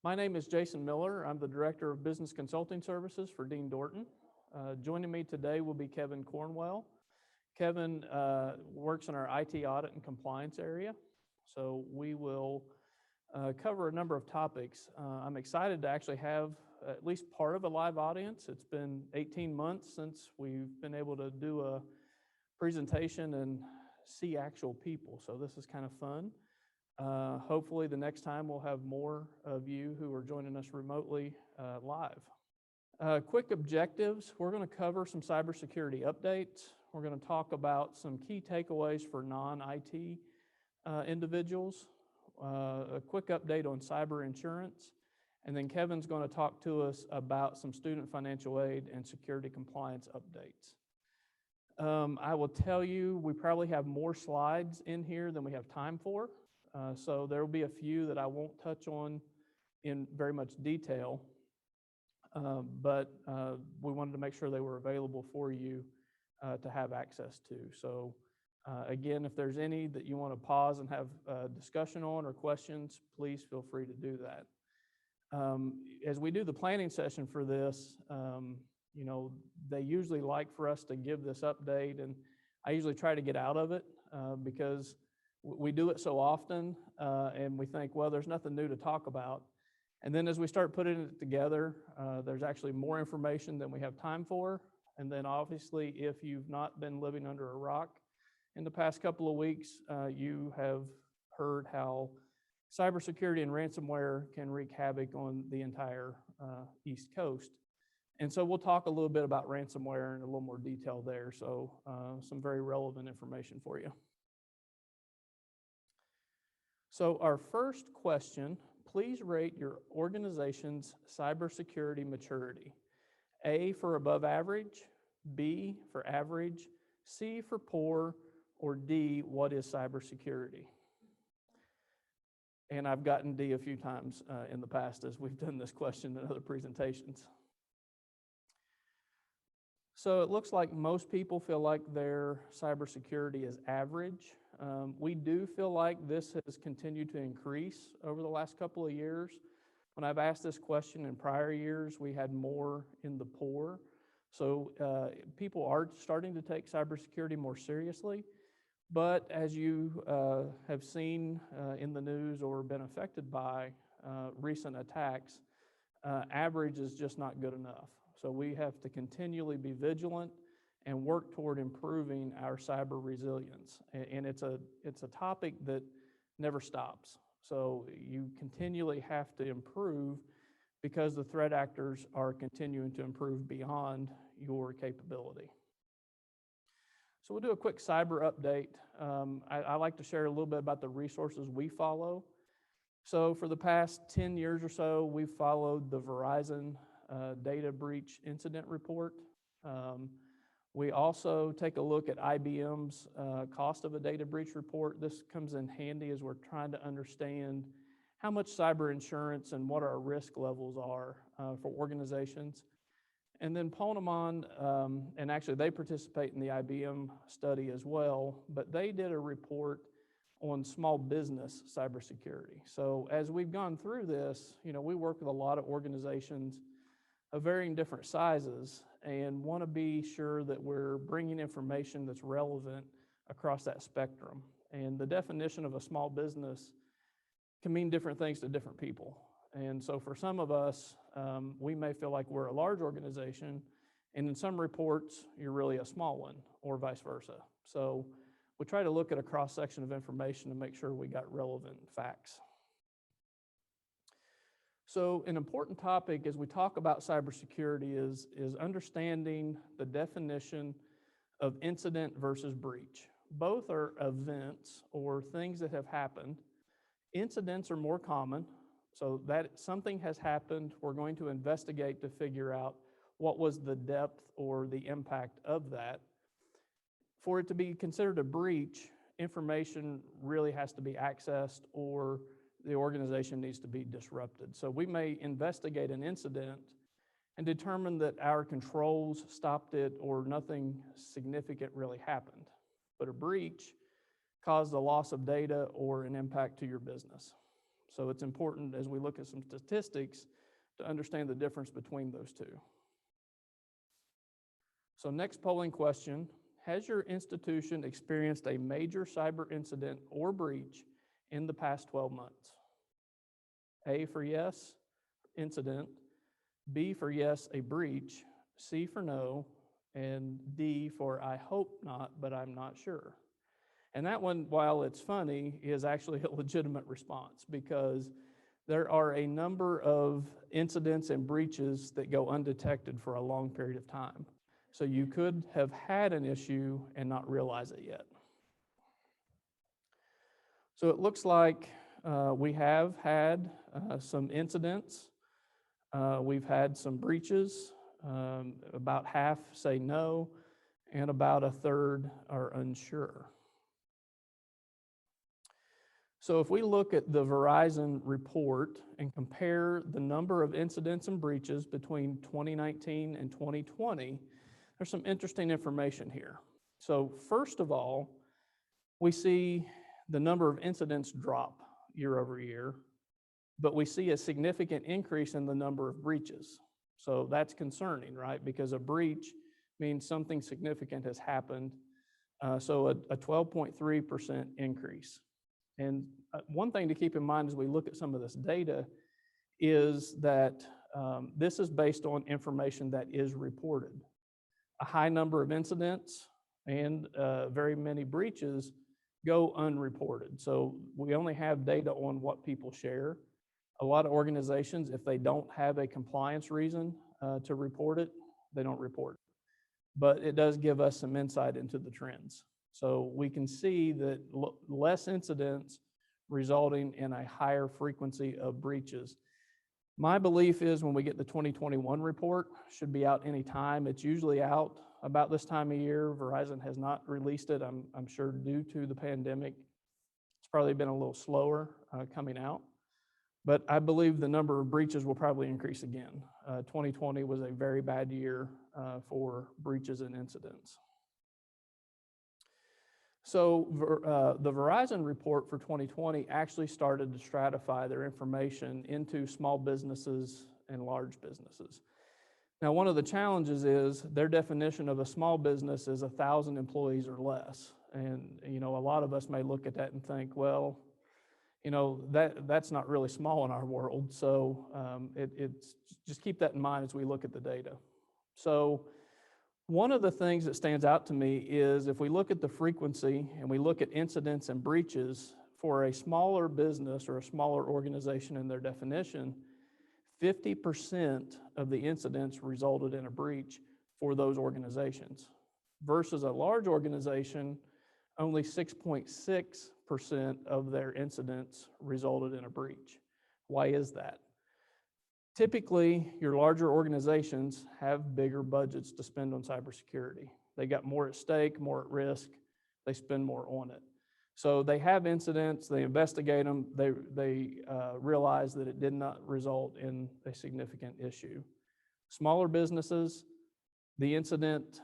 My name is Jason Miller. I'm the Director of Business Consulting Services for Dean Dorton. Joining me today will be Kevin Cornwell. Kevin works in our IT audit and compliance area, so we will cover a number of topics. I'm excited to actually have at least part of a live audience. It's been 18 months since we've been able to do a presentation and see actual people, so this is kind of fun. Hopefully the next time we'll have more of you who are joining us remotely live. Quick objectives. We're going to cover some cybersecurity updates. We're going to talk about some key takeaways for non-IT individuals, a quick update on cyber insurance, and then Kevin's going to talk to us about some student financial aid and security compliance updates. I will tell you, we probably have more slides in here than we have time for. So there will be a few that I won't touch on in very much detail, but we wanted to make sure they were available for you to have access to. So again, if there's any that you want to pause and have a discussion on or questions, please feel free to do that. As we do the planning session for this, they usually like for us to give this update, and I usually try to get out of it because we do it so often, and we think, well, there's nothing new to talk about. And then as we start putting it together, there's actually more information than we have time for. And then obviously, if you've not been living under a rock in the past couple of weeks, you have heard how cybersecurity and ransomware can wreak havoc on the entire East Coast. And so we'll talk a little bit about ransomware in a little more detail there. So some very relevant information for you. So our first question, please rate your organization's cybersecurity maturity. A for above average, B for average, C for poor, or D, what is cybersecurity? And I've gotten D a few times in the past as we've done this question in other presentations. So it looks like most people feel like their cybersecurity is average. We do feel like this has continued to increase over the last couple of years. When I've asked this question in prior years, we had more in the poor. So people are starting to take cybersecurity more seriously. But as you have seen in the news or been affected by recent attacks, average is just not good enough. So we have to continually be vigilant and work toward improving our cyber resilience. And it's a topic that never stops. So you continually have to improve because the threat actors are continuing to improve beyond your capability. So we'll do a quick cyber update. I like to share a little bit about the resources we follow. So for the past 10 years or so, we've followed the Verizon data breach incident report. We also take a look at IBM's cost of a data breach report. This comes in handy as we're trying to understand how much cyber insurance and what our risk levels are for organizations. And then Ponemon, and actually they participate in the IBM study as well, but they did a report on small business cybersecurity. So as we've gone through this, we work with a lot of organizations of varying different sizes and want to be sure that we're bringing information that's relevant across that spectrum. And the definition of a small business can mean different things to different people. And so for some of us, we may feel like we're a large organization, and in some reports, you're really a small one, or vice versa. So we try to look at a cross-section of information to make sure we got relevant facts. So an important topic as we talk about cybersecurity is understanding the definition of incident versus breach. Both are events or things that have happened. Incidents are more common, so that something has happened, we're going to investigate to figure out what was the depth or the impact of that. For it to be considered a breach, information really has to be accessed or the organization needs to be disrupted. So we may investigate an incident and determine that our controls stopped it or nothing significant really happened. But a breach caused a loss of data or an impact to your business. So it's important as we look at some statistics to understand the difference between those two. So next polling question, has your institution experienced a major cyber incident or breach in the past 12 months? A for yes, incident. B for yes, a breach. C for no. And D for I hope not, but I'm not sure. And that one, while it's funny, is actually a legitimate response because there are a number of incidents and breaches that go undetected for a long period of time. So you could have had an issue and not realize it yet. So it looks like we have had some incidents. We've had some breaches. About half say no, and about a third are unsure. So if we look at the Verizon report and compare the number of incidents and breaches between 2019 and 2020, there's some interesting information here. So first of all, we see the number of incidents drop year over year, but we see a significant increase in the number of breaches. So that's concerning, right? Because a breach means something significant has happened. So a 12.3% increase. And one thing to keep in mind as we look at some of this data is that this is based on information that is reported. A high number of incidents and very many breaches go unreported. So we only have data on what people share. A lot of organizations, if they don't have a compliance reason to report it, they don't report it. But it does give us some insight into the trends. So we can see that less incidents resulting in a higher frequency of breaches. My belief is when we get the 2021 report, should be out any time. It's usually out about this time of year. Verizon has not released it, I'm sure due to the pandemic. It's probably been a little slower coming out. But I believe the number of breaches will probably increase again. 2020 was a very bad year for breaches and incidents. So the Verizon report for 2020 actually started to stratify their information into small businesses and large businesses. Now, one of the challenges is their definition of a small business is 1,000 employees or less. And, you know, a lot of us may look at that and think, well, you know, that's not really small in our world. So it's just keep that in mind as we look at the data. So one of the things that stands out to me is if we look at the frequency and we look at incidents and breaches for a smaller business or a smaller organization in their definition, 50% of the incidents resulted in a breach for those organizations versus a large organization, only 6.6% of their incidents resulted in a breach. Why is that? Typically, your larger organizations have bigger budgets to spend on cybersecurity. They got more at stake, more at risk, they spend more on it. So they have incidents, they investigate them, they realize that it did not result in a significant issue. Smaller businesses, the incident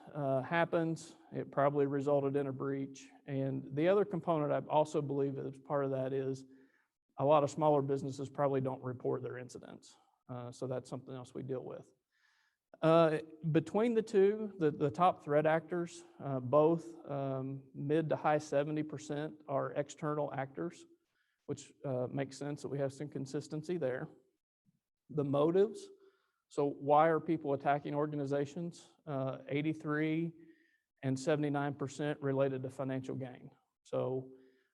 happens, it probably resulted in a breach. And the other component I also believe is part of that is a lot of smaller businesses probably don't report their incidents. So that's something else we deal with. Between the two, the top threat actors, both mid to high 70% are external actors, which makes sense that we have some consistency there. The motives, so why are people attacking organizations? 83 and 79% related to financial gain. So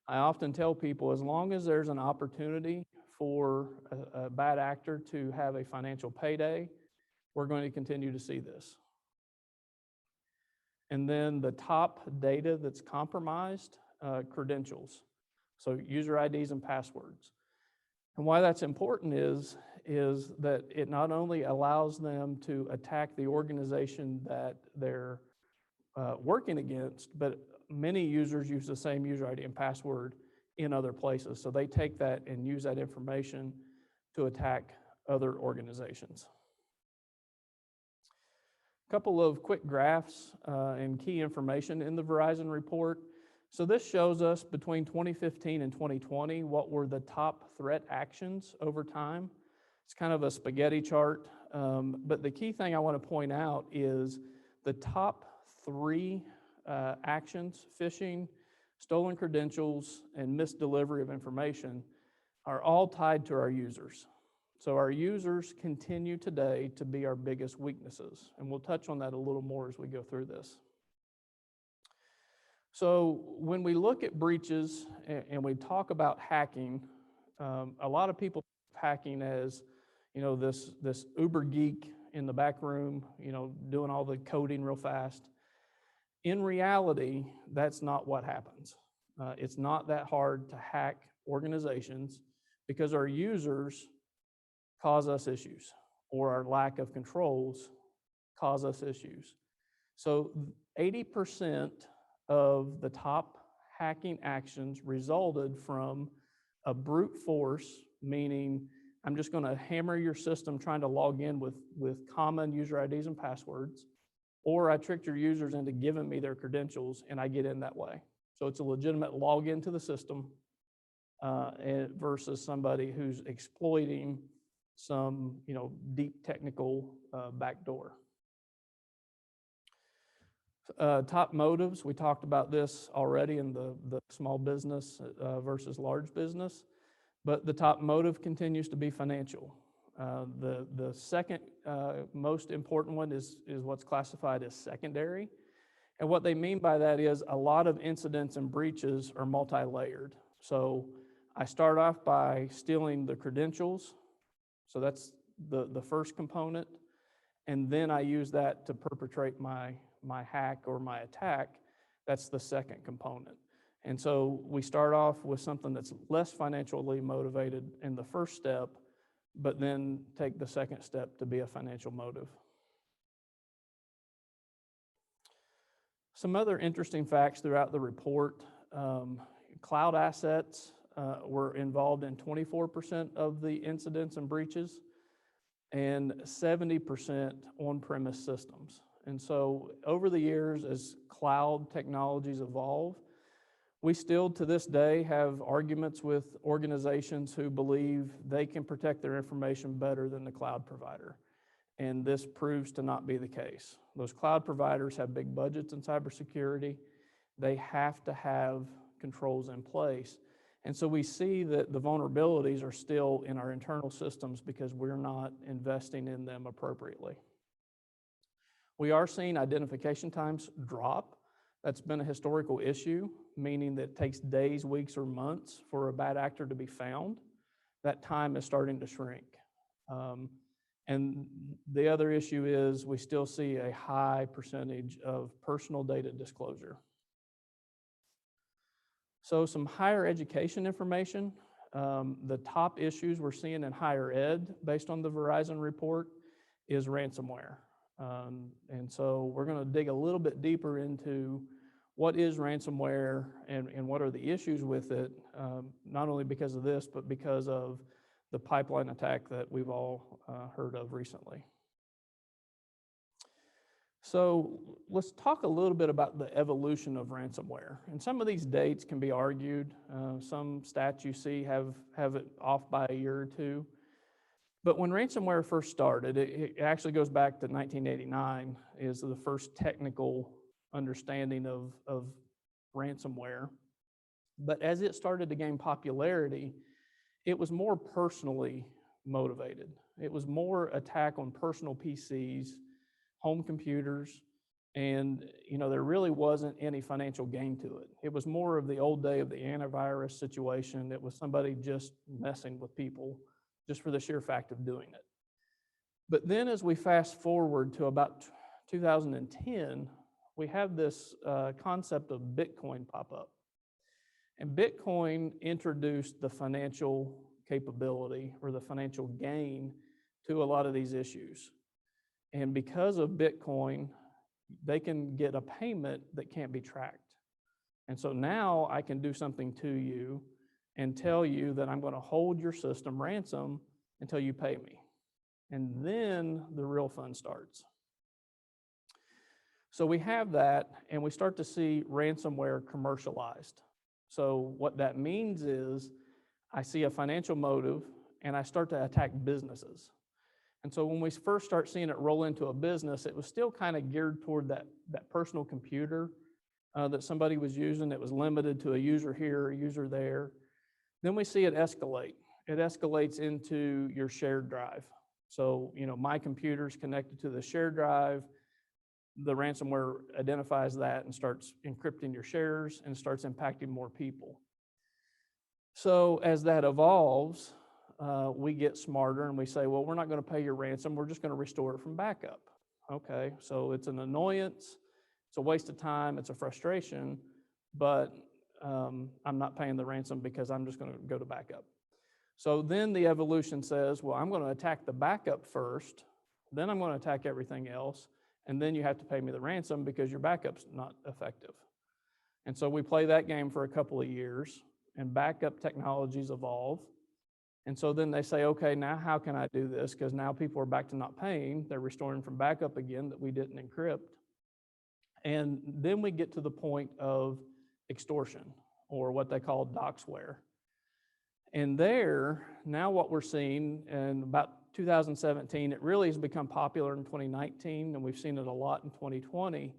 I often tell people as long as there's an opportunity for a bad actor to have a financial payday, we're going to continue to see this. And then the top data that's compromised, credentials. So user IDs and passwords. And why that's important is that it not only allows them to attack the organization that they're working against, but many users use the same user ID and password in other places. So they take that and use that information to attack other organizations. A couple of quick graphs and key information in the Verizon report. So this shows us between 2015 and 2020, what were the top threat actions over time. It's kind of a spaghetti chart, but the key thing I want to point out is the top 3 actions, phishing, stolen credentials, and misdelivery of information, are all tied to our users. So our users continue today to be our biggest weaknesses, and we'll touch on that a little more as we go through this. So when we look at breaches and we talk about hacking, a lot of people hacking as, this uber geek in the back room, doing all the coding real fast. In reality, that's not what happens. It's not that hard to hack organizations because our users cause us issues, or our lack of controls cause us issues. So 80% of the top hacking actions resulted from a brute force, meaning I'm just going to hammer your system trying to log in with common user IDs and passwords, or I tricked your users into giving me their credentials and I get in that way. So it's a legitimate login to the system versus somebody who's exploiting some deep technical backdoor. Top motives, we talked about this already in the small business versus large business, but the top motive continues to be financial. The second most important one is what's classified as secondary. And what they mean by that is a lot of incidents and breaches are multi-layered. So I start off by stealing the credentials. So that's the first component. And then I use that to perpetrate my hack or my attack. That's the second component. And so we start off with something that's less financially motivated in the first step, but then take the second step to be a financial motive. Some other interesting facts throughout the report. Cloud assets were involved in 24% of the incidents and breaches, and 70% on-premise systems. And so over the years, as cloud technologies evolve, we still to this day have arguments with organizations who believe they can protect their information better than the cloud provider. And this proves to not be the case. Those cloud providers have big budgets in cybersecurity. They have to have controls in place. And so we see that the vulnerabilities are still in our internal systems because we're not investing in them appropriately. We are seeing identification times drop. That's been a historical issue, meaning that it takes days, weeks, or months for a bad actor to be found. That time is starting to shrink. And the other issue is we still see a high percentage of personal data disclosure. So some higher education information. The top issues we're seeing in higher ed, based on the Verizon Report, is ransomware. And so we're going to dig a little bit deeper into what is ransomware and what are the issues with it, not only because of this, but because of the pipeline attack that we've all heard of recently. So let's talk a little bit about the evolution of ransomware. And some of these dates can be argued. Some stats you see have it off by a year or two. But when ransomware first started, it actually goes back to 1989 is the first technical understanding of ransomware. But as it started to gain popularity, it was more personally motivated. It was more attack on personal PCs, home computers, and there really wasn't any financial gain to it. It was more of the old day of the antivirus situation. It was somebody just messing with people just for the sheer fact of doing it. But then as we fast forward to about 2010, we have this concept of Bitcoin pop up. And Bitcoin introduced the financial capability or the financial gain to a lot of these issues. And because of Bitcoin, they can get a payment that can't be tracked. And so now I can do something to you and tell you that I'm going to hold your system ransom until you pay me. And then the real fun starts. So we have that, and we start to see ransomware commercialized. So what that means is I see a financial motive, and I start to attack businesses. And so when we first start seeing it roll into a business, it was still kind of geared toward that personal computer that somebody was using. It was limited to a user here, a user there. Then we see it escalate. It escalates into your shared drive. So, my computer's connected to the shared drive. The ransomware identifies that and starts encrypting your shares and starts impacting more people. So as that evolves, we get smarter and we say, well, we're not going to pay your ransom. We're just going to restore it from backup. Okay, so it's an annoyance. It's a waste of time. It's a frustration, but I'm not paying the ransom because I'm just going to go to backup. So then the evolution says, well, I'm going to attack the backup first, then I'm going to attack everything else, and then you have to pay me the ransom because your backup's not effective. And so we play that game for a couple of years, and backup technologies evolve. And so then they say, okay, now how can I do this? Because now people are back to not paying. They're restoring from backup again that we didn't encrypt. And then we get to the point of extortion, or what they call doxware. And there, now what we're seeing, in about 2017, it really has become popular in 2019, and we've seen it a lot in 2020,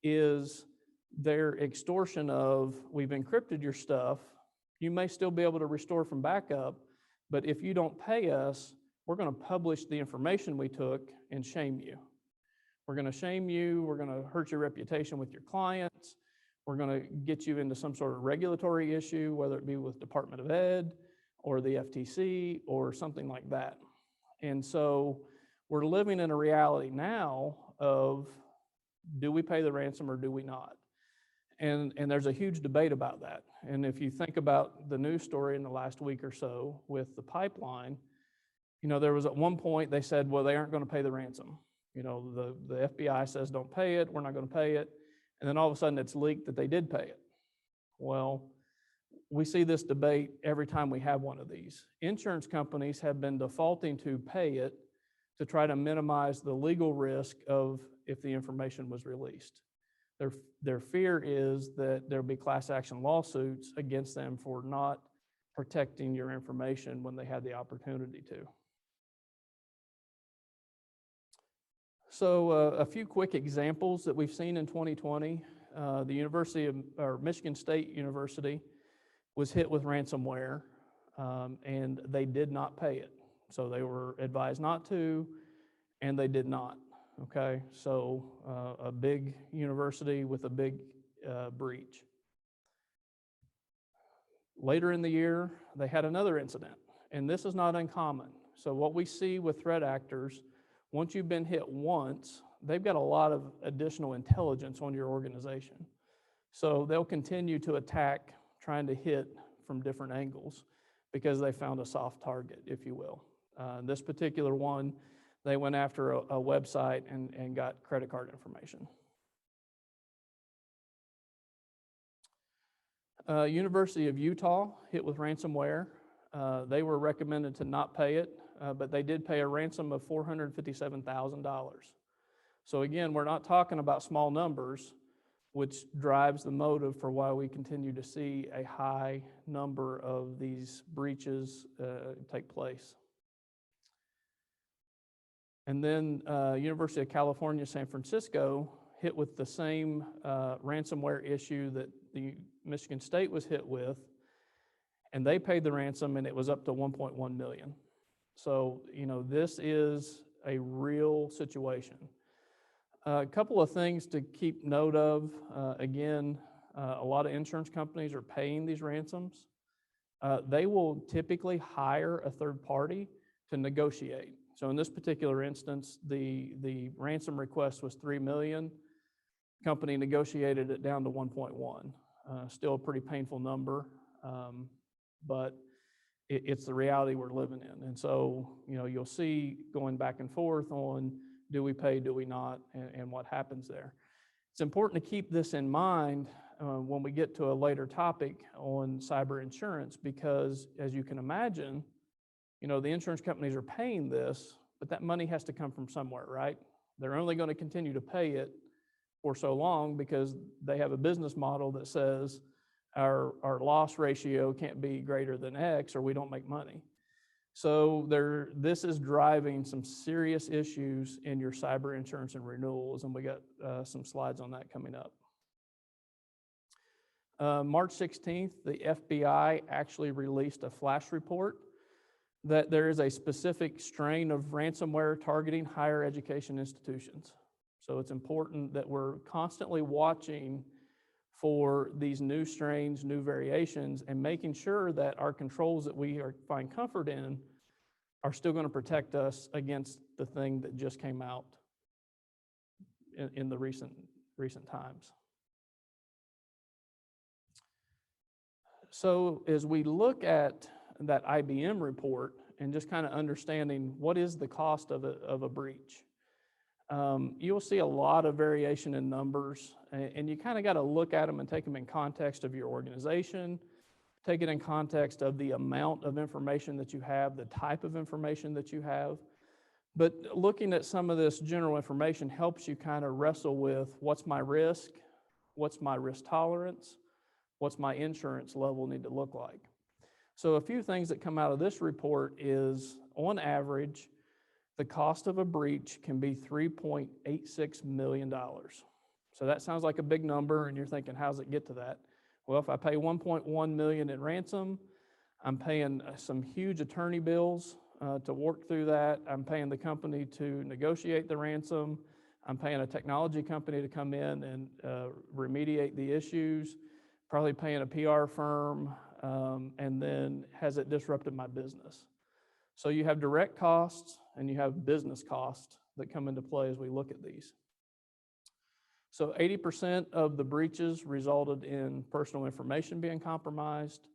is their extortion of, we've encrypted your stuff, you may still be able to restore from backup, but if you don't pay us, we're going to publish the information we took and shame you. We're going to shame you, we're going to hurt your reputation with your clients, we're going to get you into some sort of regulatory issue, whether it be with Department of Ed or the FTC or something like that. And so we're living in a reality now of, do we pay the ransom or do we not? And there's a huge debate about that. And if you think about the news story in the last week or so with the pipeline, there was at one point they said, well, they aren't going to pay the ransom. The FBI says don't pay it, we're not going to pay it. And then all of a sudden it's leaked that they did pay it. Well, we see this debate every time we have one of these. Insurance companies have been defaulting to pay it to try to minimize the legal risk of if the information was released. Their fear is that there'll be class action lawsuits against them for not protecting your information when they had the opportunity to. So a few quick examples that we've seen in 2020. The Michigan State University was hit with ransomware, and they did not pay it. So they were advised not to, and they did not. Okay, so a big university with a big breach. Later in the year, they had another incident, and this is not uncommon. So what we see with threat actors, once you've been hit once, they've got a lot of additional intelligence on your organization. So they'll continue to attack, trying to hit from different angles because they found a soft target, if you will. This particular one, they went after a website and got credit card information. University of Utah hit with ransomware. They were recommended to not pay it, but they did pay a ransom of $457,000. So again, we're not talking about small numbers, which drives the motive for why we continue to see a high number of these breaches take place. And then University of California, San Francisco hit with the same ransomware issue that the Michigan State was hit with, and they paid the ransom, and it was up to $1.1 million. So, this is a real situation. A couple of things to keep note of. Again, a lot of insurance companies are paying these ransoms. They will typically hire a third party to negotiate. So in this particular instance, the ransom request was $3 million. Company negotiated it down to 1.1. Still a pretty painful number, but it's the reality we're living in. And so, you'll see going back and forth on, do we pay, do we not, and what happens there. It's important to keep this in mind when we get to a later topic on cyber insurance, because as you can imagine, the insurance companies are paying this, but that money has to come from somewhere, right? They're only going to continue to pay it for so long because they have a business model that says our loss ratio can't be greater than X or we don't make money. So this is driving some serious issues in your cyber insurance and renewals, and we got some slides on that coming up. March 16th, the FBI actually released a flash report that there is a specific strain of ransomware targeting higher education institutions. So it's important that we're constantly watching for these new strains, new variations, and making sure that our controls that we find comfort in are still going to protect us against the thing that just came out in the recent times. So as we look at that IBM report and just kind of understanding what is the cost of a breach, you'll see a lot of variation in numbers, and you kind of got to look at them and take them in context of your organization, take it in context of the amount of information that you have, the type of information that you have. But looking at some of this general information helps you kind of wrestle with what's my risk, what's my risk tolerance, what's my insurance level need to look like. So a few things that come out of this report is, on average, the cost of a breach can be $3.86 million. So that sounds like a big number, and you're thinking, how does it get to that? Well, if I pay $1.1 million in ransom, I'm paying some huge attorney bills to work through that. I'm paying the company to negotiate the ransom. I'm paying a technology company to come in and remediate the issues, probably paying a PR firm, and then has it disrupted my business? So you have direct costs and you have business costs that come into play as we look at these. So 80% of the breaches resulted in personal information being compromised.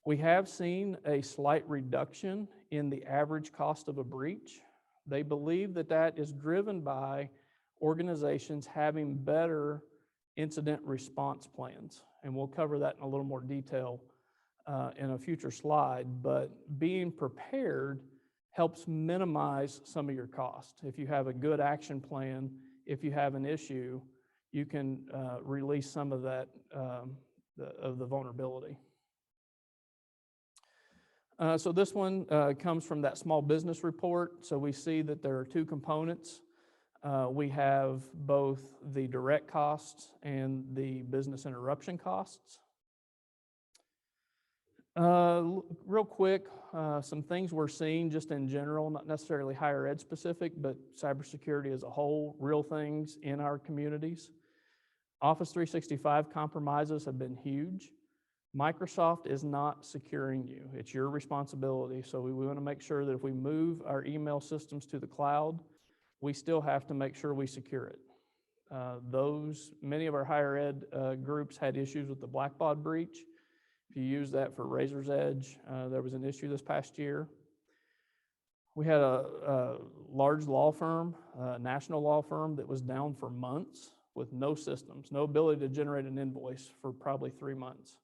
We have seen a slight reduction in the average cost of a breach. They believe that that is driven by organizations having better incident response plans. And we'll cover that in a little more detail in a future slide, but being prepared helps minimize some of your costs. If you have a good action plan, if you have an issue, you can release some of that, of the vulnerability. So this one comes from that small business report. So we see that there are two components. We have both the direct costs and the business interruption costs. Real quick, some things we're seeing just in general, not necessarily higher ed specific, but cybersecurity as a whole, real things in our communities. Office 365 compromises have been huge. Microsoft is not securing you. It's your responsibility. So we want to make sure that if we move our email systems to the cloud, we still have to make sure we secure it. Many of our higher ed groups had issues with the Blackbaud breach. If you use that for Razor's Edge, there was an issue this past year. We had a large law firm, a national law firm that was down for months with no systems, no ability to generate an invoice for probably 3 months.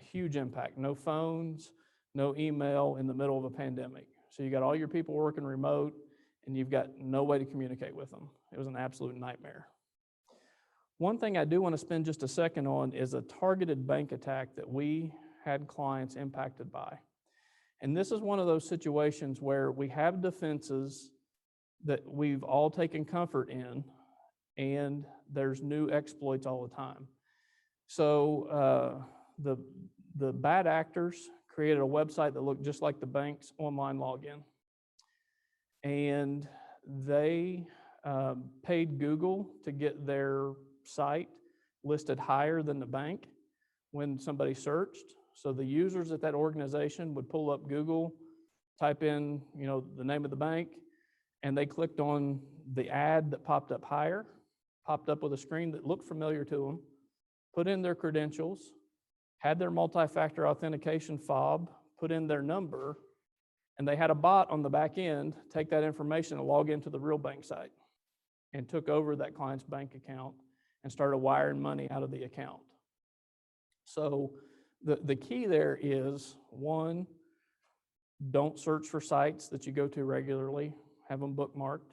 Huge impact, no phones, no email in the middle of a pandemic. So you got all your people working remote and you've got no way to communicate with them. It was an absolute nightmare. One thing I do want to spend just a second on is a targeted bank attack that we had clients impacted by. And this is one of those situations where we have defenses that we've all taken comfort in, and there's new exploits all the time. So the bad actors created a website that looked just like the bank's online login. And they paid Google to get their site listed higher than the bank when somebody searched. So the users at that organization would pull up Google, type in, the name of the bank, and they clicked on the ad that popped up higher, popped up with a screen that looked familiar to them, put in their credentials, had their multi-factor authentication fob, put in their number, and they had a bot on the back end take that information and log into the real bank site and took over that client's bank account and started wiring money out of the account. So the key there is, one, don't search for sites that you go to regularly, have them bookmarked.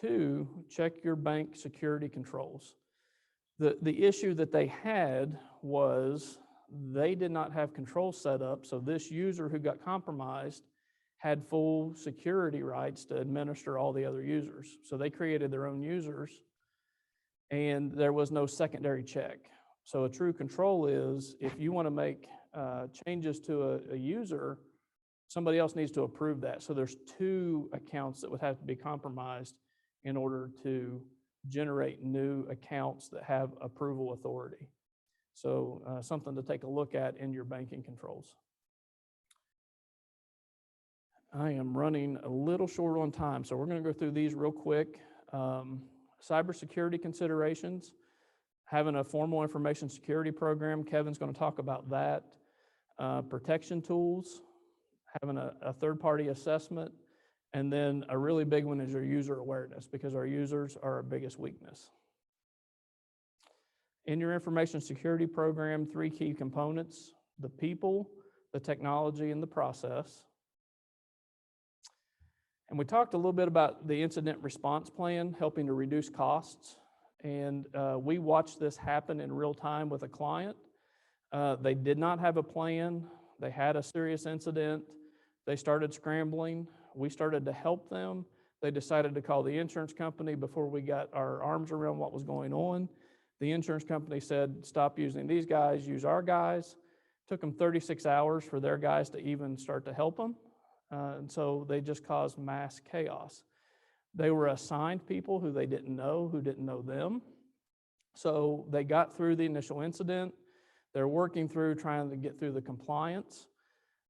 2, check your bank security controls. The issue that they had was they did not have controls set up, so this user who got compromised had full security rights to administer all the other users. So they created their own users, and there was no secondary check. So a true control is if you want to make changes to a user, somebody else needs to approve that. So there's 2 accounts that would have to be compromised in order to generate new accounts that have approval authority. So something to take a look at in your banking controls. I am running a little short on time, so we're going to go through these real quick. Cybersecurity considerations, having a formal information security program. Kevin's going to talk about that. Protection tools, having a third-party assessment, and then a really big one is your user awareness, because our users are our biggest weakness. In your information security program, 3 key components: the people, the technology, and the process. And we talked a little bit about the incident response plan, helping to reduce costs. And we watched this happen in real time with a client. They did not have a plan. They had a serious incident. They started scrambling. We started to help them. They decided to call the insurance company before we got our arms around what was going on. The insurance company said, stop using these guys, use our guys. It took them 36 hours for their guys to even start to help them. And so they just caused mass chaos. They were assigned people who they didn't know, who didn't know them. So they got through the initial incident. They're working through trying to get through the compliance.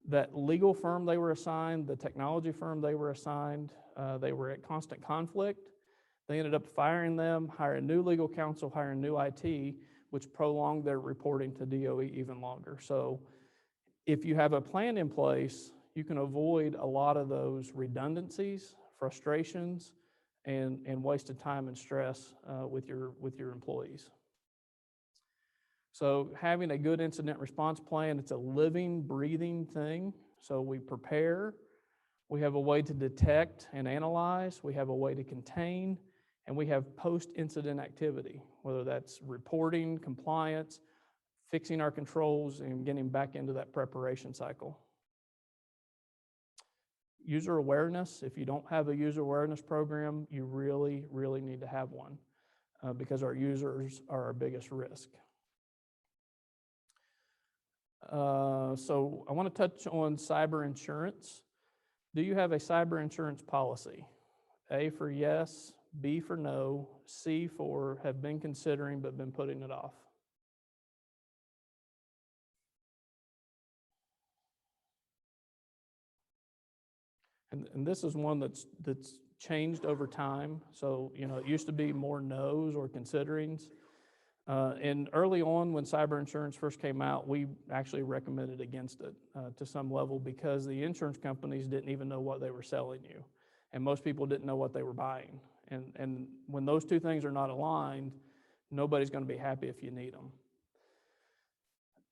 That legal firm they were assigned, the technology firm they were assigned, they were at constant conflict. They ended up firing them, hiring new legal counsel, hiring new IT, which prolonged their reporting to DOE even longer. So if you have a plan in place, you can avoid a lot of those redundancies, frustrations, and wasted time and stress with your employees. So having a good incident response plan, it's a living, breathing thing. So we prepare, we have a way to detect and analyze, we have a way to contain, and we have post-incident activity, whether that's reporting, compliance, fixing our controls, and getting back into that preparation cycle. User awareness, if you don't have a user awareness program, you really, really need to have one because our users are our biggest risk. So I want to touch on cyber insurance. Do you have a cyber insurance policy? A for yes, B for no, C for have been considering but been putting it off. And this is one that's changed over time. So, it used to be more no's or considerings. And early on when cyber insurance first came out, we actually recommended against it to some level because the insurance companies didn't even know what they were selling you. And most people didn't know what they were buying. And when those 2 things are not aligned, nobody's going to be happy if you need them.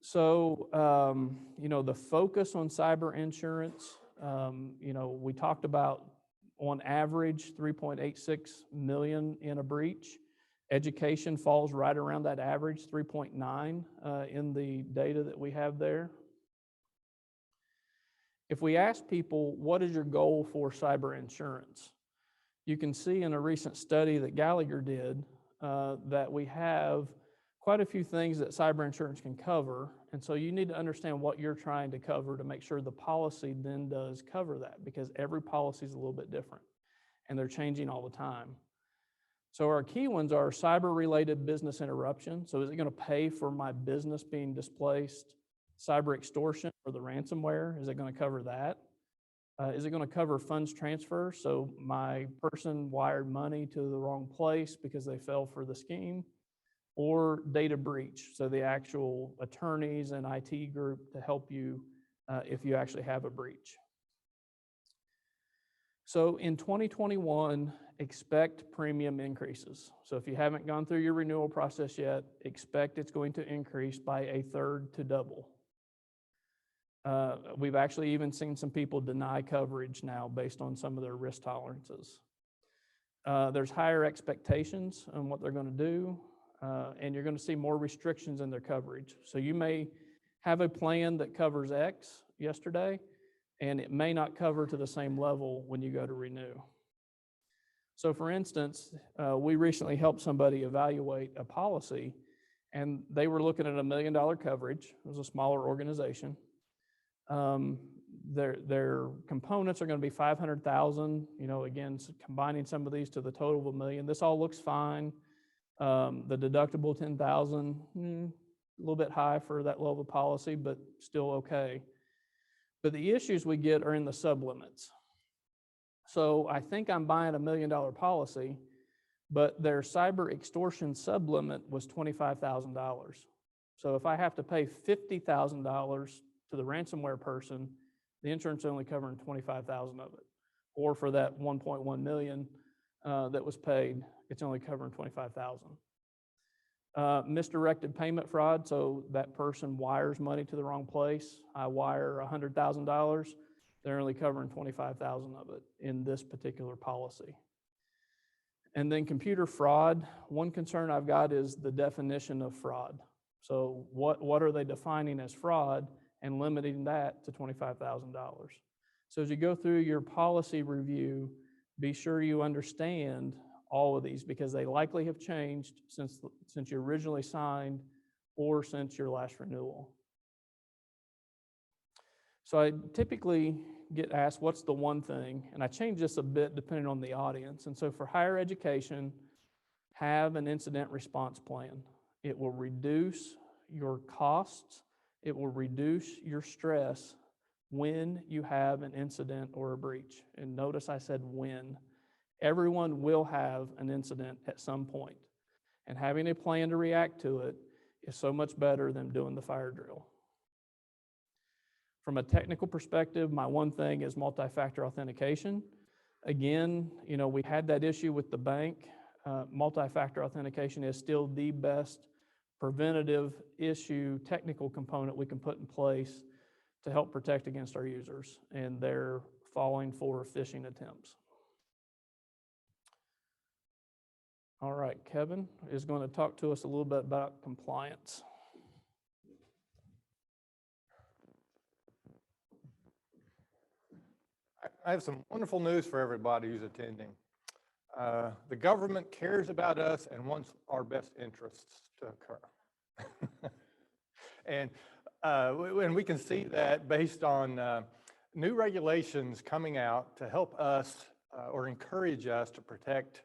So, the focus on cyber insurance, we talked about on average 3.86 million in a breach. Education falls right around that average, 3.9 in the data that we have there. If we ask people, what is your goal for cyber insurance? You can see in a recent study that Gallagher did that we have quite a few things that cyber insurance can cover. And so you need to understand what you're trying to cover to make sure the policy then does cover that, because every policy is a little bit different and they're changing all the time. So our key ones are cyber-related business interruption. So is it going to pay for my business being displaced? Cyber extortion or the ransomware, is it going to cover that? Is it going to cover funds transfer? So my person wired money to the wrong place because they fell for the scheme. Or data breach, so the actual attorneys and IT group to help you if you actually have a breach. So in 2021, expect premium increases. So if you haven't gone through your renewal process yet, expect it's going to increase by 1/3 to double. We've actually even seen some people deny coverage now based on some of their risk tolerances. There's higher expectations on what they're going to do, and you're going to see more restrictions in their coverage. So you may have a plan that covers X yesterday, and it may not cover to the same level when you go to renew. So for instance, we recently helped somebody evaluate a policy, and they were looking at $1 million coverage. It was a smaller organization. Their components are going to be 500,000. You know, again, combining some of these to the total of $1 million. This all looks fine. The deductible 10,000, a little bit high for that level of policy, but still okay. But the issues we get are in the sublimits. So I think I'm buying $1 million policy, but their cyber extortion sublimit was $25,000. So if I have to pay $50,000 to the ransomware person, the insurance is only covering $25,000 of it. Or for that 1.1 million that was paid, it's only covering $25,000. Misdirected payment fraud, so that person wires money to the wrong place. I wire $100,000. They're only covering $25,000 of it in this particular policy. And then computer fraud, one concern I've got is the definition of fraud. So what are they defining as fraud and limiting that to $25,000? So as you go through your policy review, be sure you understand all of these because they likely have changed since you originally signed or since your last renewal. So I typically get asked, what's the one thing? And I change this a bit depending on the audience. And so for higher education, have an incident response plan. It will reduce your costs. It will reduce your stress when you have an incident or a breach. And notice I said when. Everyone will have an incident at some point. And having a plan to react to it is so much better than doing the fire drill. From a technical perspective, my one thing is multi-factor authentication. Again, you know, we had that issue with the bank. Multi-factor authentication is still the best preventative issue technical component we can put in place to help protect against our users and their falling for phishing attempts. All right, Kevin is going to talk to us a little bit about compliance. I have some wonderful news for everybody who's attending. The government cares about us and wants our best interests to occur. And we can see that based on new regulations coming out to help us or encourage us to protect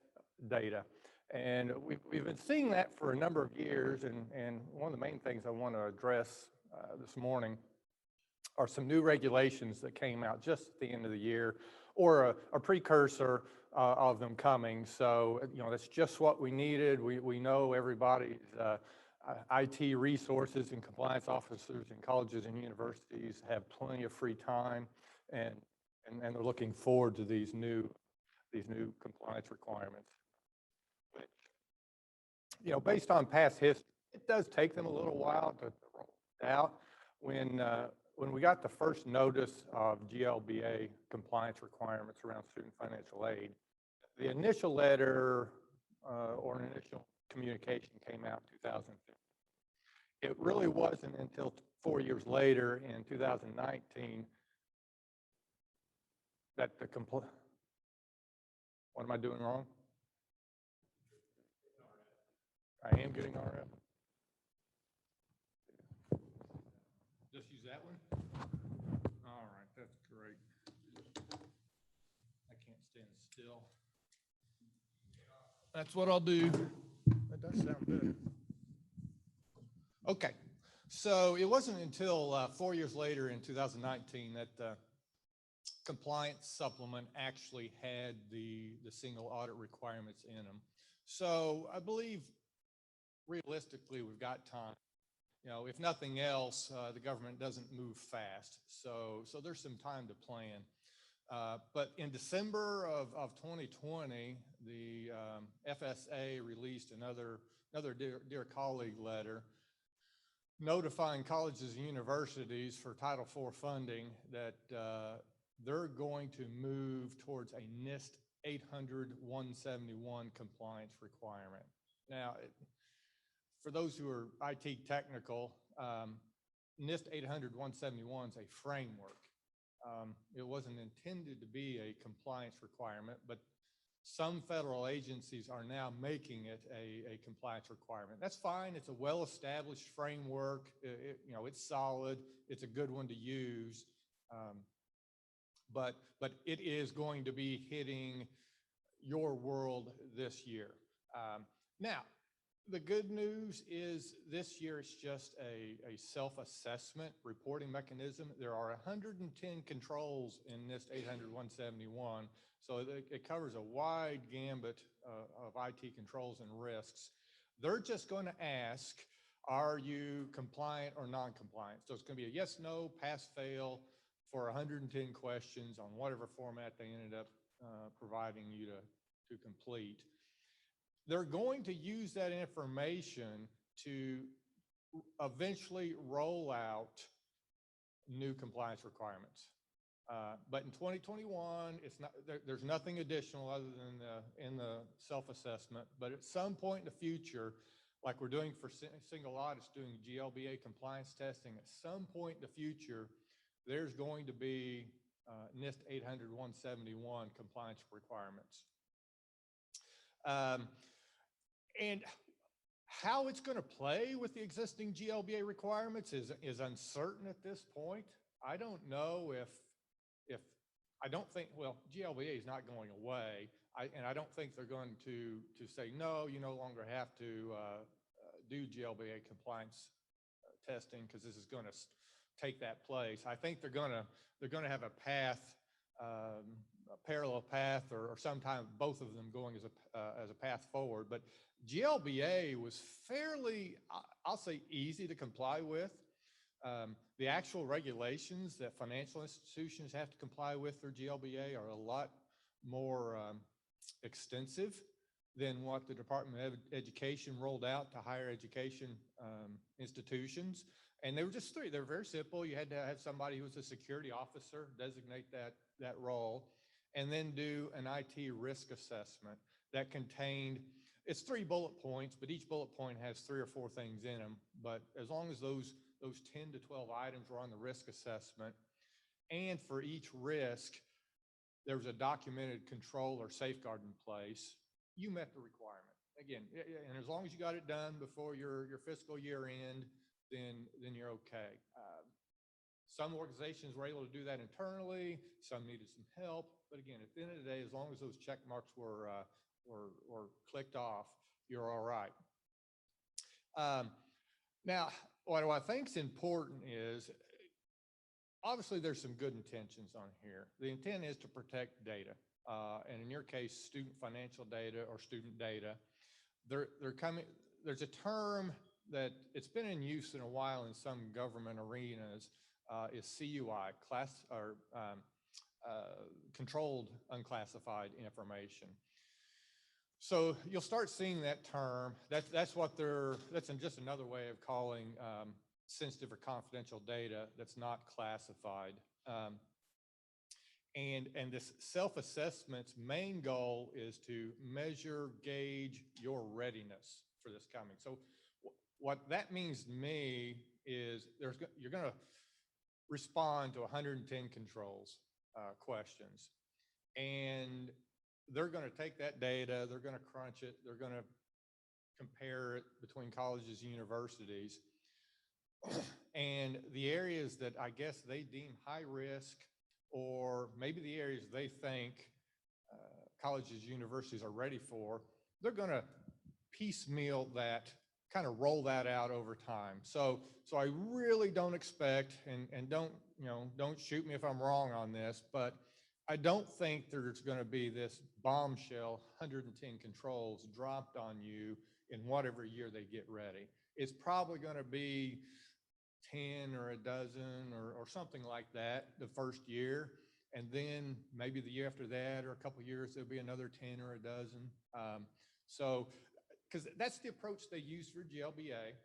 data. And we've been seeing that for a number of years, and one of the main things I want to address this morning are some new regulations that came out just at the end of the year, or a precursor of them coming. So, you know, that's just what we needed. We know everybody's IT resources and compliance officers in colleges and universities have plenty of free time, and they're looking forward to these new compliance requirements. Which, you know, based on past history, it does take them a little while to roll it out. When we got the first notice of GLBA compliance requirements around student financial aid, the initial letter or an initial communication came out in 2015. It really wasn't until 4 years later in 2019 that what am I doing wrong? I am getting RF. Just use that one? All right, that's great. I can't stand still. That's what I'll do. That does sound good. Okay, so it wasn't until 4 years later in 2019 that the compliance supplement actually had the single audit requirements in them. So I believe realistically we've got time. You know, if nothing else, the government doesn't move fast. So there's some time to plan. But in December of 2020, the FSA released another dear colleague letter notifying colleges and universities for Title IV funding that they're going to move towards a NIST 800-171 compliance requirement. Now, for those who are IT technical, NIST 800-171 is a framework. It wasn't intended to be a compliance requirement, but some federal agencies are now making it a compliance requirement. That's fine. It's a well-established framework. It's solid. It's a good one to use. But it is going to be hitting your world this year. Now, the good news is this year it's just a self-assessment reporting mechanism. There are 110 controls in NIST 800-171, so it covers a wide gambit of IT controls and risks. They're just going to ask, are you compliant or non-compliant? So it's going to be a yes, no, pass, fail for 110 questions on whatever format they ended up providing you to complete. They're going to use that information to eventually roll out new compliance requirements. But in 2021, there's nothing additional other than in the self-assessment. But at some point in the future, like we're doing for single audits, doing GLBA compliance testing, at some point in the future, there's going to be NIST 800-171 compliance requirements. And how it's going to play with the existing GLBA requirements is uncertain at this point. I don't know if I don't think, well, GLBA is not going away. And I don't think they're going to say, no, you no longer have to do GLBA compliance testing because this is going to take that place. I think they're going to have a path, a parallel path, or sometime both of them going as a path forward. But GLBA was fairly, I'll say, easy to comply with. The actual regulations that financial institutions have to comply with through GLBA are a lot more extensive than what the Department of Education rolled out to higher education institutions. And they were just three. They were very simple. You had to have somebody who was a security officer designate that role, and then do an IT risk assessment that contained, it's 3 bullet points, but each bullet point has 3 or 4 things in them. But as long as those 10 to 12 items were on the risk assessment, and for each risk, there was a documented control or safeguard in place, you met the requirement. Again, and as long as you got it done before your fiscal year end, then you're okay. Some organizations were able to do that internally. Some needed some help. But again, at the end of the day, as long as those check marks were clicked off, you're all right. Now, what I think is important is, obviously there's some good intentions on here. The intent is to protect data. And in your case, student financial data or student data. There's a term that it's been in use in a while in some government arenas, is CUI, controlled unclassified information. So you'll start seeing that term. That's just another way of calling sensitive or confidential data that's not classified. And this self-assessment's main goal is to measure, gauge your readiness for this coming. So what that means to me is you're going to respond to 110 controls questions, and they're going to take that data, they're going to crunch it, they're going to compare it between colleges and universities, and the areas that I guess they deem high risk, or maybe the areas they think colleges and universities are ready for, they're going to piecemeal that, kind of roll that out over time. So I really don't expect, and don't shoot me if I'm wrong on this, but I don't think there's going to be this bombshell 110 controls dropped on you in whatever year they get ready. It's probably going to be 10 or a dozen or something like that the first year. And then maybe the year after that or a couple of years, there'll be another 10 or a dozen. Because that's the approach they use for GLBA.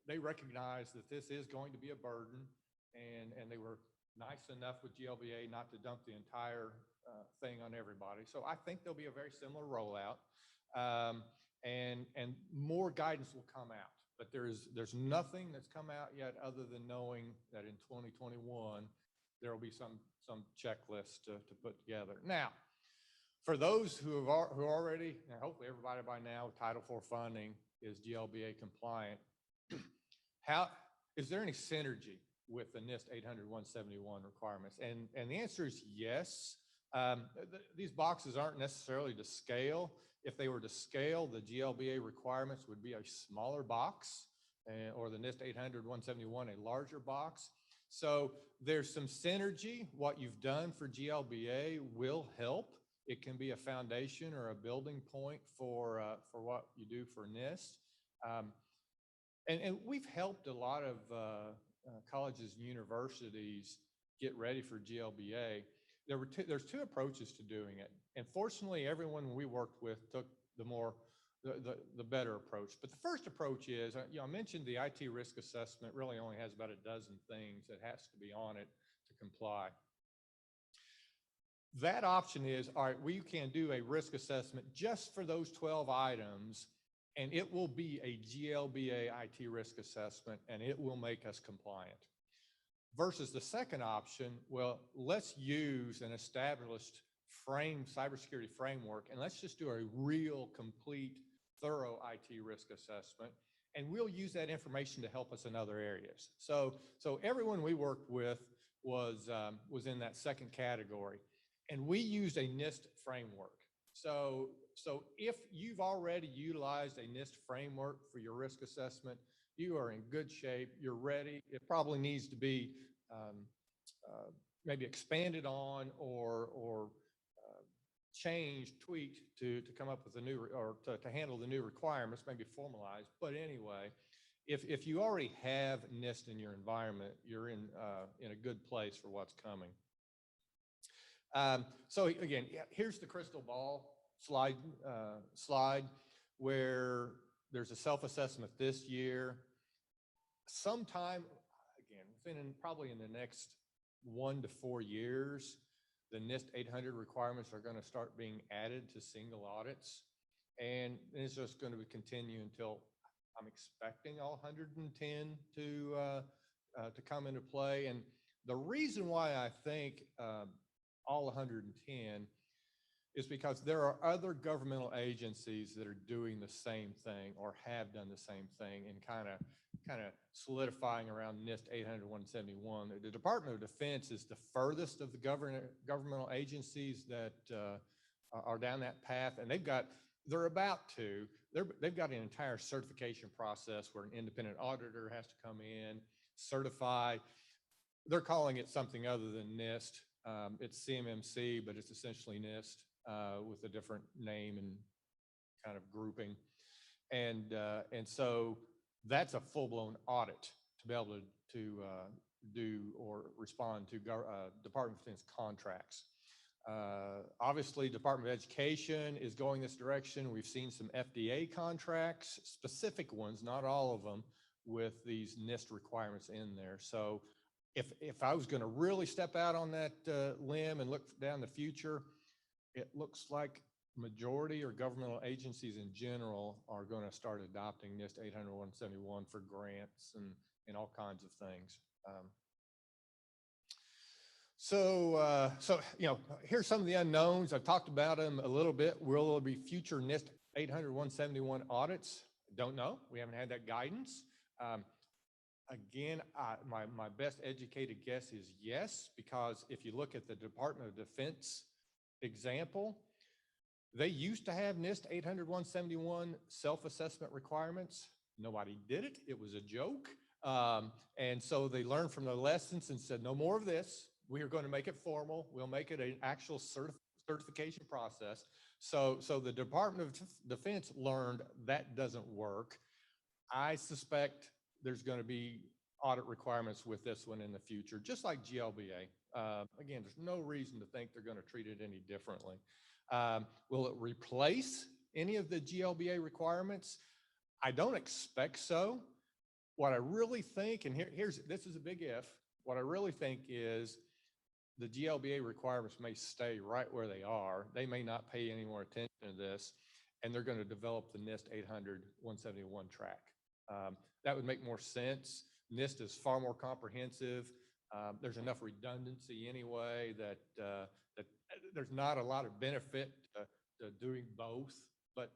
They recognize that this is going to be a burden, and they were nice enough with GLBA not to dump the entire thing on everybody. So I think there'll be a very similar rollout, and more guidance will come out. But there's nothing that's come out yet other than knowing that in 2021 there will be some checklist to put together. Now, for those who already, and hopefully everybody by now, Title IV funding is GLBA compliant. How is there any synergy with the NIST 800-171 requirements? And the answer is yes. These boxes aren't necessarily to scale. If they were to scale, the GLBA requirements would be a smaller box, or the NIST 800-171 a larger box. So there's some synergy. What you've done for GLBA will help. It can be a foundation or a building point for what you do for NIST. And we've helped a lot of colleges and universities get ready for GLBA. There's two approaches to doing it. And fortunately, everyone we worked with took the better approach. But the first approach is, I mentioned the IT risk assessment really only has about a dozen things that has to be on it to comply. That option is, all right, we can do a risk assessment just for those 12 items, and it will be a GLBA IT risk assessment, and it will make us compliant. Versus the second option, well, let's use an established cybersecurity framework, and let's just do a real, complete, thorough IT risk assessment, and we'll use that information to help us in other areas. So everyone we worked with was in that second category. And we used a NIST framework. So if you've already utilized a NIST framework for your risk assessment, you are in good shape, you're ready. It probably needs to be maybe expanded on or changed, tweaked to come up with a new, or to handle the new requirements, maybe formalized. But anyway, if you already have NIST in your environment, you're in a good place for what's coming. So again, here's the crystal ball slide where there's a self-assessment this year. Sometime, again, probably in the next 1 to 4 years, the NIST 800 requirements are going to start being added to single audits. And it's just going to continue until I'm expecting all 110 to come into play. And the reason why I think all 110 is because there are other governmental agencies that are doing the same thing or have done the same thing, and kind of solidifying around NIST 800-171. The Department of Defense is the furthest of the governmental agencies that are down that path, and they've got an entire certification process where an independent auditor has to come in, certify. They're calling it something other than NIST. It's CMMC, but it's essentially NIST with a different name and kind of grouping. And so that's a full-blown audit to be able to do or respond to Department of Defense contracts. Obviously, Department of Education is going this direction. We've seen some FDA contracts, specific ones, not all of them, with these NIST requirements in there. So if I was going to really step out on that limb and look down the future, it looks like majority or governmental agencies in general are going to start adopting NIST 800-171 for grants and all kinds of things. So here's some of the unknowns. I've talked about them a little bit. Will there be future NIST 800-171 audits? Don't know. We haven't had that guidance. Again, my best educated guess is yes, because if you look at the Department of Defense example, they used to have NIST 800-171 self-assessment requirements. Nobody did it. It was a joke. And so they learned from their lessons and said, no more of this. We are going to make it formal. We'll make it an actual certification process. So the Department of Defense learned that doesn't work. I suspect there's going to be audit requirements with this one in the future, just like GLBA. Again, there's no reason to think they're going to treat it any differently. Will it replace any of the GLBA requirements? I don't expect so. What I really think, and this is a big if, what I really think is the GLBA requirements may stay right where they are. They may not pay any more attention to this, and they're going to develop the NIST 800-171 track. That would make more sense. NIST is far more comprehensive. There's enough redundancy anyway that there's not a lot of benefit to doing both, but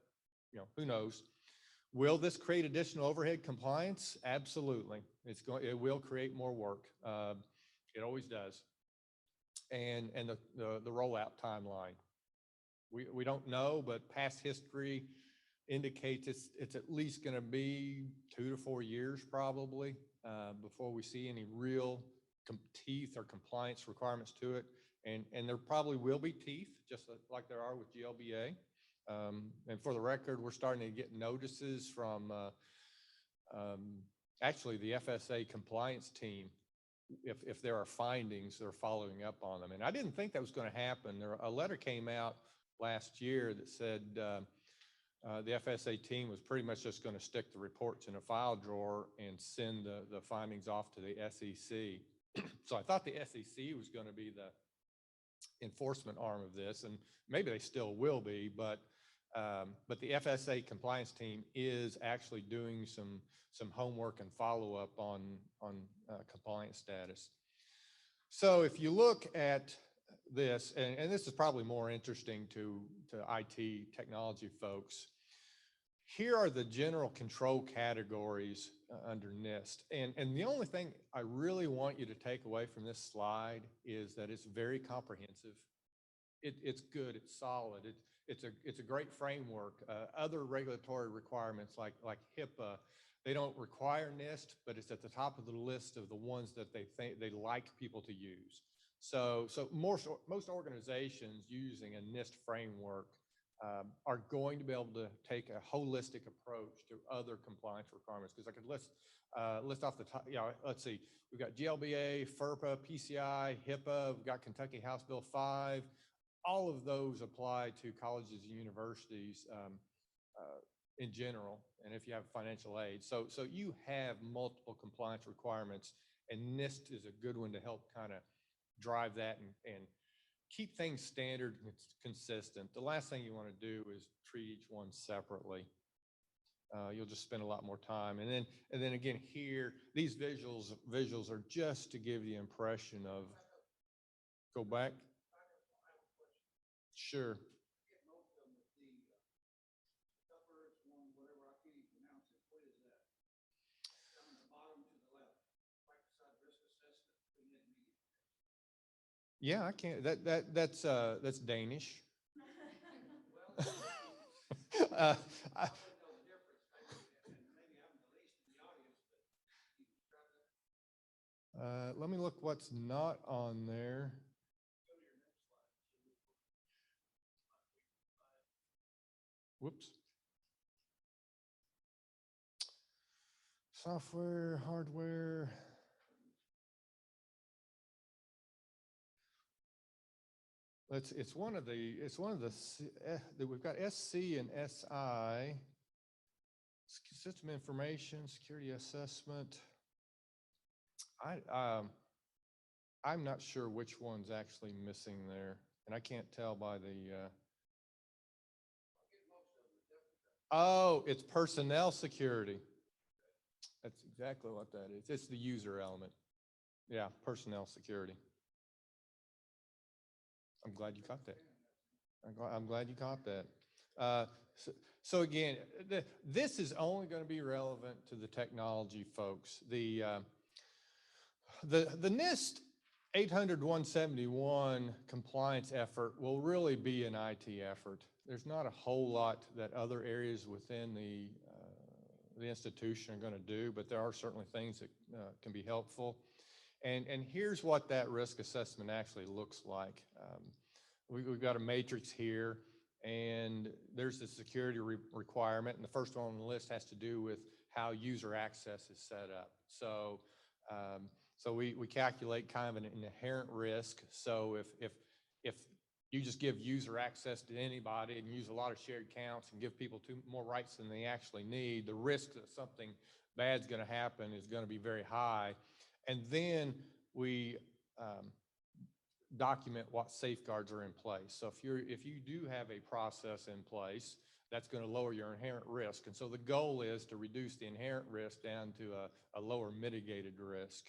who knows? Will this create additional overhead compliance? Absolutely. It will create more work. It always does. And the rollout timeline. We don't know, but past history indicates it's at least going to be 2 to 4 years probably before we see any real teeth or compliance requirements to it. And there probably will be teeth, just like there are with GLBA. And for the record, we're starting to get notices from actually the FSA compliance team. If there are findings, they're following up on them. And I didn't think that was going to happen. A letter came out last year that said the FSA team was pretty much just going to stick the reports in a file drawer and send the findings off to the SEC. So I thought the SEC was going to be the enforcement arm of this, and maybe they still will be, but the FSA compliance team is actually doing some homework and follow-up on compliance status. So if you look at this, and this is probably more interesting to IT technology folks, here are the general control categories under NIST. And the only thing I really want you to take away from this slide is that it's very comprehensive. It's good, it's solid, it's a great framework. Other regulatory requirements like HIPAA, they don't require NIST, but it's at the top of the list of the ones that they think they like people to use. So most organizations using a NIST framework are going to be able to take a holistic approach to other compliance requirements. Because I could list off the top, let's see, we've got GLBA, FERPA, PCI, HIPAA, we've got Kentucky House Bill 5. All of those apply to colleges and universities in general, and if you have financial aid. So you have multiple compliance requirements, and NIST is a good one to help kind of drive that and keep things standard and consistent. The last thing you want to do is treat each one separately. You'll just spend a lot more time. And then again here, these visuals are just to give the impression of, go back. Sure. Yeah, I can't. That's Danish. Let me look what's not on there. Whoops. Software, hardware. It's one of the we've got SC and SI, system information, security assessment. I'm not sure which one's actually missing there, and I can't tell by the. Oh, it's personnel security. That's exactly what that is. It's the user element. Yeah, personnel security. I'm glad you caught that. I'm glad you caught that. So again, this is only going to be relevant to the technology folks. The NIST 800-171 compliance effort will really be an IT effort. There's not a whole lot that other areas within the institution are going to do, but there are certainly things that can be helpful. And here's what that risk assessment actually looks like. We've got a matrix here, and there's the security requirement, and the first one on the list has to do with how user access is set up. So we calculate kind of an inherent risk. So if you just give user access to anybody and use a lot of shared accounts and give people more rights than they actually need, the risk that something bad's going to happen is going to be very high. And then we document what safeguards are in place. So if you do have a process in place, that's going to lower your inherent risk. And so the goal is to reduce the inherent risk down to a lower mitigated risk.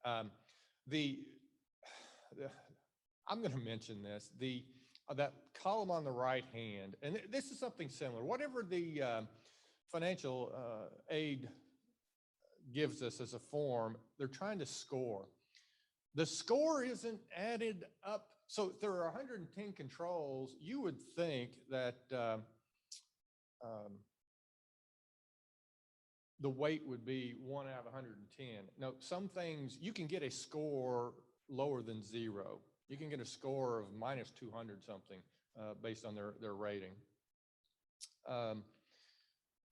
I'm going to mention this, that column on the right hand, and this is something similar. Whatever the financial aid gives us as a form, they're trying to score. The score isn't added up. So if there are 110 controls, you would think that the weight would be 1 out of 110. No, some things, you can get a score lower than 0. You can get a score of minus 200 something based on their rating.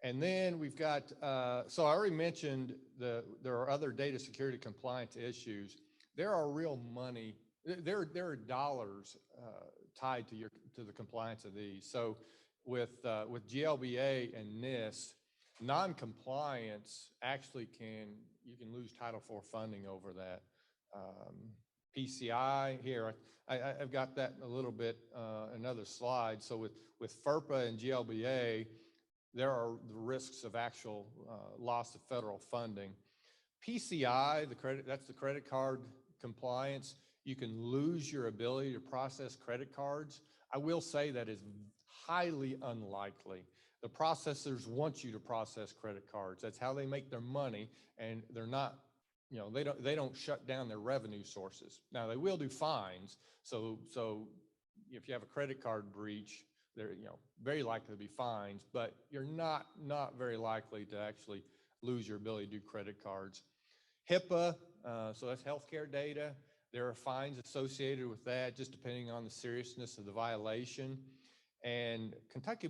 And then we've got, so I already mentioned there are other data security compliance issues. There are real money, there are dollars tied to the compliance of these. So with GLBA and NIST, non-compliance actually you can lose Title IV funding over that. PCI here, I've got that in a little bit, another slide. So with FERPA and GLBA, there are the risks of actual loss of federal funding. PCI, that's the credit card compliance. You can lose your ability to process credit cards. I will say that is highly unlikely. The processors want you to process credit cards. That's how they make their money, and they're not, they don't shut down their revenue sources. Now they will do fines. So if you have a credit card breach, they're very likely to be fines, but you're not very likely to actually lose your ability to do credit cards. HIPAA, so that's healthcare data. There are fines associated with that, just depending on the seriousness of the violation. And Kentucky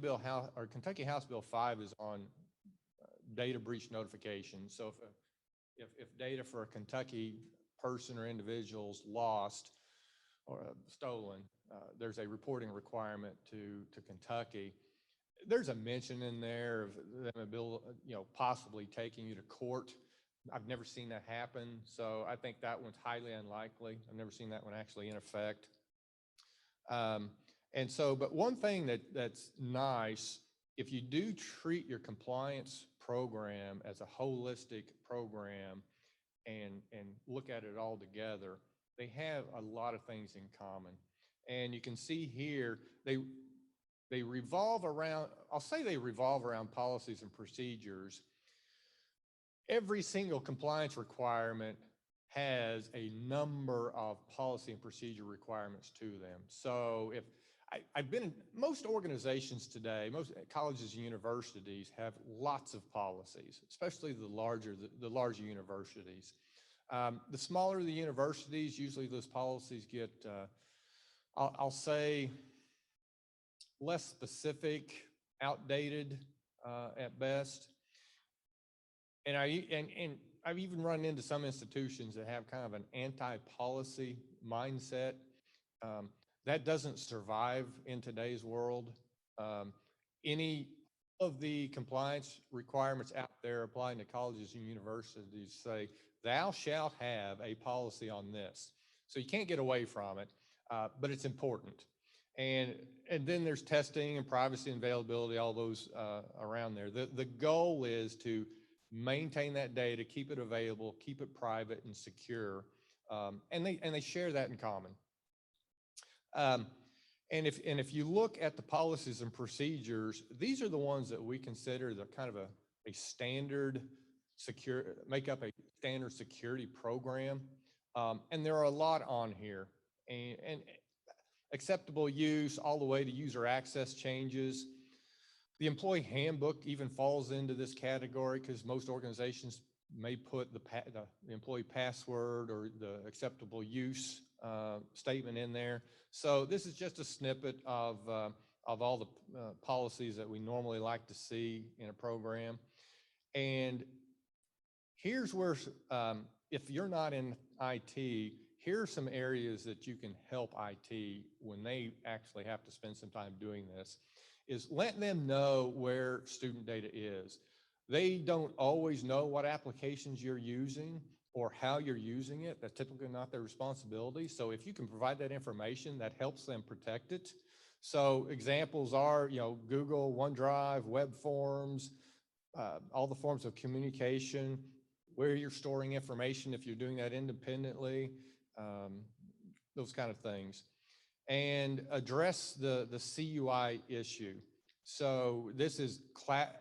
House Bill 5 is on data breach notification. So if data for a Kentucky person or individual's lost or stolen, there's a reporting requirement to Kentucky. There's a mention in there of them, possibly taking you to court. I've never seen that happen, so I think that one's highly unlikely. I've never seen that one actually in effect. And so, but one thing that's nice, if you do treat your compliance program as a holistic program and look at it all together, they have a lot of things in common. And you can see here, they revolve around, I'll say they revolve around policies and procedures. Every single compliance requirement has a number of policy and procedure requirements to them. So if I've been in most organizations today, most colleges and universities have lots of policies, especially the larger universities. The smaller the universities, usually those policies get, I'll say, less specific, outdated at best. And I've even run into some institutions that have kind of an anti-policy mindset. That doesn't survive in today's world. Any of the compliance requirements out there applying to colleges and universities say, thou shalt have a policy on this. So you can't get away from it, but it's important. And then there's testing and privacy and availability, all those around there. The goal is to maintain that data, keep it available, keep it private and secure, and they share that in common. And if you look at the policies and procedures, these are the ones that we consider the kind of a standard make up a standard security program. And there are a lot on here, and acceptable use all the way to user access changes. The employee handbook even falls into this category because most organizations may put the employee password or the acceptable use statement in there. So this is just a snippet of all the policies that we normally like to see in a program. And here's where, if you're not in IT, here are some areas that you can help IT when they actually have to spend some time doing this, is let them know where student data is. They don't always know what applications you're using or how you're using it. That's typically not their responsibility. So if you can provide that information, that helps them protect it. So examples are, Google, OneDrive, web forms, all the forms of communication, where you're storing information if you're doing that independently, those kind of things. And address the CUI issue. So this is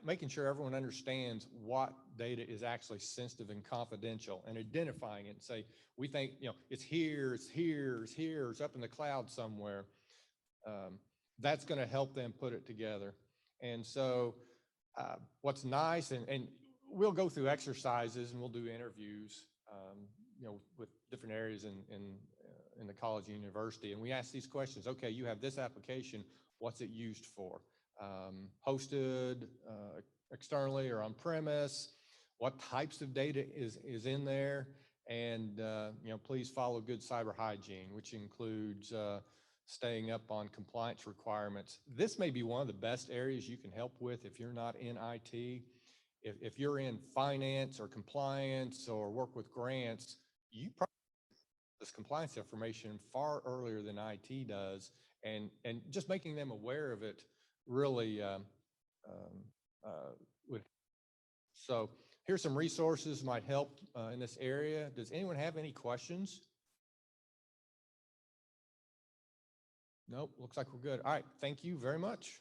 making sure everyone understands what data is actually sensitive and confidential, and identifying it and say, we think, it's here, it's here, it's here, it's up in the cloud somewhere. That's going to help them put it together. And so what's nice, and we'll go through exercises and we'll do interviews, with different areas in the college and university. And we ask these questions. Okay, you have this application. What's it used for? Hosted externally or on premise? What types of data is in there? And, please follow good cyber hygiene, which includes staying up on compliance requirements. This may be one of the best areas you can help with if you're not in IT. If you're in finance or compliance or work with grants, you probably this compliance information far earlier than IT does, and just making them aware of it really would. So here's some resources might help in this area. Does anyone have any questions? Nope, looks like we're good. All right, thank you very much.